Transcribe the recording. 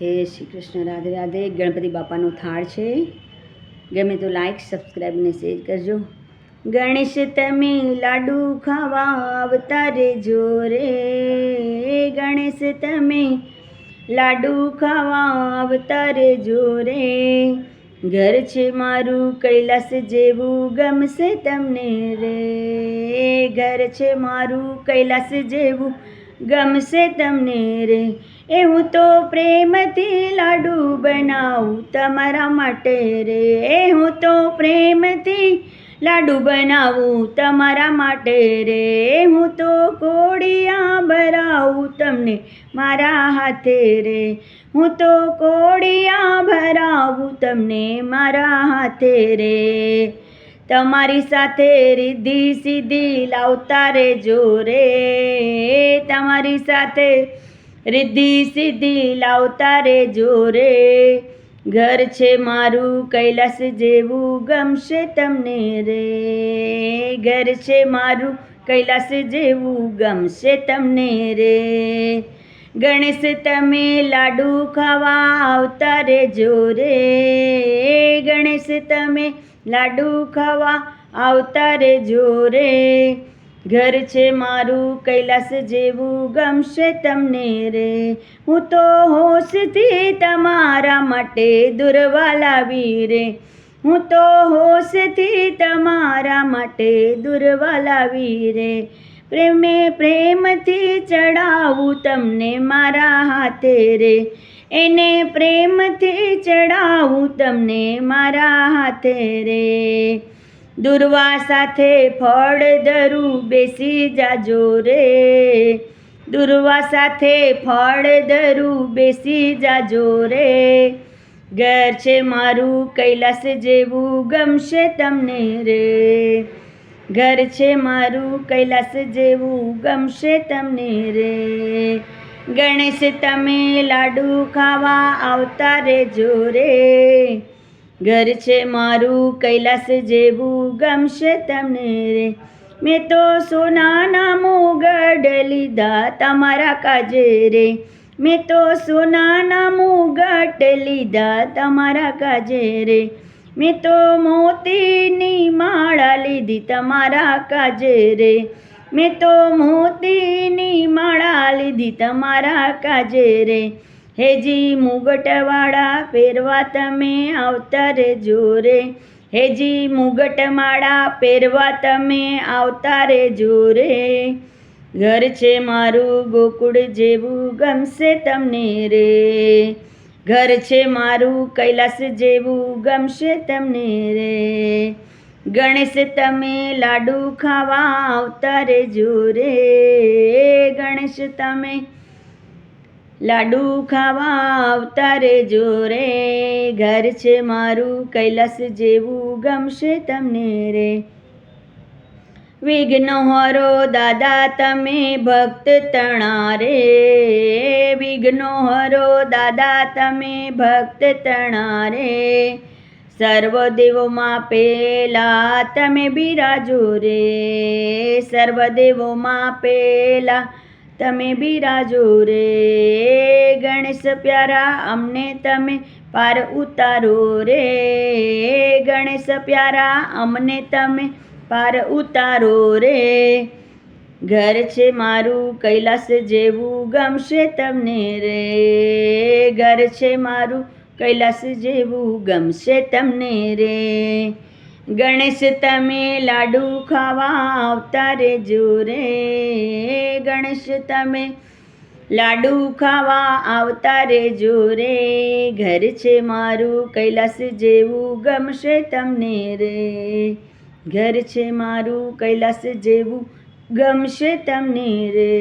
जय श्री कृष्ण। राधे राधे। गणपति बापानो थाळ छे, गमे तो लाइक सब्सक्राइब ने शेर करजो। गणेश तमे लाडू खावा आवता रेजो रे, गणेश तमे लाडू खावा आवता रेजो रे। घर छे मारू कैलास जेवू गमशे तमने रे, घर छे मारू कैलास जेवू गमशे तमने रे। ए हूँ तो प्रेमथी लाडू बनावूं तमारा माटे रे, ए हूँ तो प्रेमथी लाडू बनावूं तमारा माटे रे। ए हूँ तो कोड़िया भरावूं तमने मारा हाथे रे, हूँ तो कोड़िया भरावूं तमने मारा हाथे रे। तमारी साथे रिद्धि सिद्धि लावता रेजो रे, तमारी साथे रिद्धि सिद्धि लावता रेजो रे। घर छे मारू कैलास जेवू गमशे तमने रे, घर छे मारू कैलास जेवू गमशे तमने रे। गणेश तमे लाडू खावा आवता रेजो रे, गणेश तमे लाडू खावा आवता रेजो रे। घर छे मारू कैलास जेवू गमशे तमने रे। हूँ तो होशथी तमारा माटे दुरवा लावी रे, हूँ तो होशथी तमारा माटे दुरवा लावी रे। प्रेमे प्रेमथी चढ़ावूं तमने मारा हाथे रे, एने प्रेमथी चढ़ावूं तमने मारा हाथे रे। दुर्वा साथे फળ ધરું બેસી જાજો રે, दुर्वा साथे फળ ધરું બેસી જાજો રે। घर छे मारू कैलास जेवू गमशे तमने रे, घर छे मारू कैलास जेवू गमशे तमने रे। गणेश तमे लाडू खावा आवता रेजो रे, घर छे मारू कैलास जेवू गमशे तमने रे। मैं तो सोनाना मुगट लीधा तमारा काजे रे, मैं तो सोनाना मुगट लीधा तमारा काजे रे। मैं तो मोतीनी माळा लीधी तमारा काजे रे, मैं तो मोतीनी माळा लीधी तमारा काजे रे। हेजी मुगटवाड़ा पेरवा तमे आवता रेजो रे, हेजी मुगटमाळा पेरवा तमे आवता रेजो रे। घर छे मारू गोकुळ जेवू गमशे तमने रे, घर छे मारू कैलास जेवू गमशे तमने रे। गणेश तमे लाडू खावा आवता रेजो रे, गणेश तमे लाडू खावा आवता रेजो रे। घर छे मारू कैलास जेवू गमशे तमने रे। विघ्नो हरो दादा तमे भक्त तणा रे, विघ्नो हरो दादा तमे भक्त तणा रे। सर्व देवो मां पेला तमे बिराजो रे, सर्व देवो मां पेला तमे बिराजो रे। गणेश प्यारा अमने तमे पार उतारो रे, गणेश प्यारा अमने तमे पार उतारो रे। घर छे मारू कैलास जेवू गमशे तमने रे, घर छे मारू कैलास जेवू गमशे तमने रे। गणेश तमे लाडू खावा आवता रेजो रे, गणेश तमे लाडू खावा आवता रेजो रे। घर छे मारू कैलास जेवू गमशे तमने रे, घर छे मारू कैलास जेवू गमशे तमने रे।